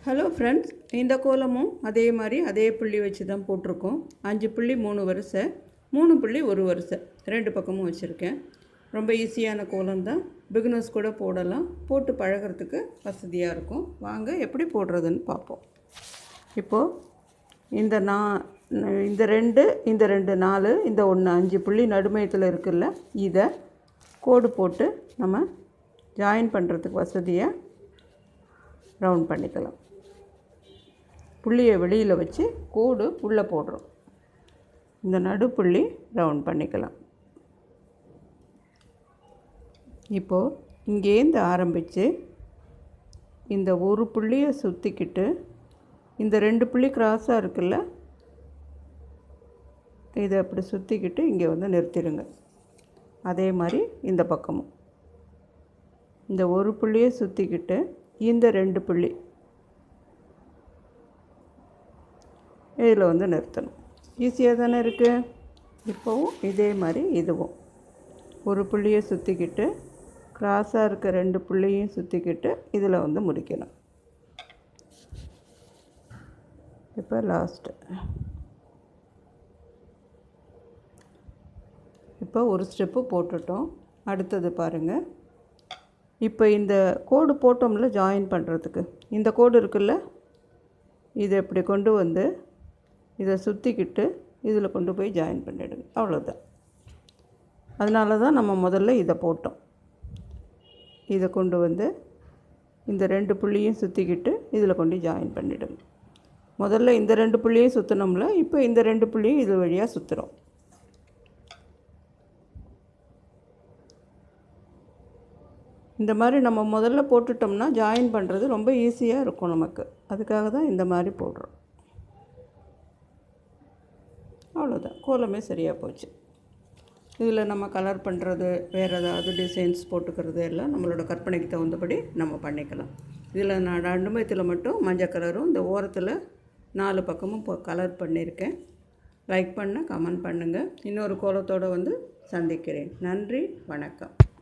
Hello friends, இந்த கோலமும் அதே மாதிரி அதே புள்ளி வச்சு தான் போட்டிருக்கோம். 5 புள்ளி 3 வரிசை, 3 புள்ளி 1 வரிசை, 2 பக்கமும் வச்சுருக்கேன். ரொம்ப ஈஸியான கோலம் தான், பிகினர்ஸ் கூட போடலாம். போட்டு பழகிறதுக்கு வசதியாக இருக்கும். வாங்க எப்படி போடுறதுன்னு பார்ப்போம். இப்போது இந்த 2 இந்த 2 4 இந்த 1 5 புள்ளி நடுமையத்தில் இருக்குல்ல, இதை கோடு போட்டு நம்ம ஜாயின் பண்ணுறதுக்கு வசதியாக ரவுண்ட் பண்ணிக்கலாம். புள்ளியை வெளியில் வச்சு கோடு உள்ளே போடுறோம். இந்த நடுப்புள்ளி ரவுண்ட் பண்ணிக்கலாம். இப்போது இங்கேருந்து ஆரம்பித்து இந்த ஒரு புள்ளியை சுற்றிக்கிட்டு இந்த 2 புள்ளி கிராஸாக இருக்குல்ல, இதை அப்படி சுற்றிக்கிட்டு இங்கே வந்து நிறுத்திடுங்க. அதே மாதிரி இந்த பக்கமும் இந்த ஒரு புள்ளியை சுற்றிக்கிட்டு இந்த 2 புள்ளி இதில் வந்து நிறுத்தணும். ஈஸியாக தானே இருக்குது. இப்போவும் இதே மாதிரி இதுவும் ஒரு புள்ளியை சுற்றிக்கிட்டு கிராஸாக இருக்க 2 புள்ளியும் சுற்றிக்கிட்டு இதில் வந்து முடிக்கணும். இப்போ லாஸ்ட்டு இப்போ ஒரு ஸ்டெப்பு போட்டுட்டோம். அடுத்தது பாருங்கள். இப்போ இந்த கோடு போட்டோம்ல ஜாயின் பண்ணுறதுக்கு, இந்த கோடு இருக்குல்ல, இதை இப்படி கொண்டு வந்து இதை சுற்றிக்கிட்டு இதில் கொண்டு போய் ஜாயின் பண்ணிவிடுங்க. அவ்வளோதான். அதனால தான் நம்ம முதல்ல இதை போட்டோம். இதை கொண்டு வந்து இந்த 2 புள்ளியும் சுற்றிக்கிட்டு இதில் கொண்டு ஜாயின் பண்ணிவிடுங்க. முதல்ல இந்த 2 புள்ளியும் சுற்றினோம்ல, இப்போ இந்த 2 புள்ளியும் இது வழியாக சுற்றுறோம். இந்த மாதிரி நம்ம முதல்ல போட்டுட்டோம்னா ஜாயின் பண்ணுறது ரொம்ப ஈஸியாக இருக்கும் நமக்கு. அதுக்காக தான் இந்த மாதிரி போடுறோம். அவ்வளோதான், கோலமே சரியாக போச்சு. இதில் நம்ம கலர் பண்ணுறது, வேறு ஏதாவது டிசைன்ஸ் போட்டுக்கிறது எல்லாம் நம்மளோட கற்பனைக்கு தகுந்தபடி நம்ம பண்ணிக்கலாம். இதில் நான் நடுமையத்தில் மட்டும் மஞ்சள் கலரும் இந்த ஓரத்தில் 4 பக்கமும் கலர் பண்ணியிருக்கேன். லைக் பண்ண கமெண்ட் பண்ணுங்கள். இன்னொரு கோலத்தோடு வந்து சந்திக்கிறேன். நன்றி, வணக்கம்.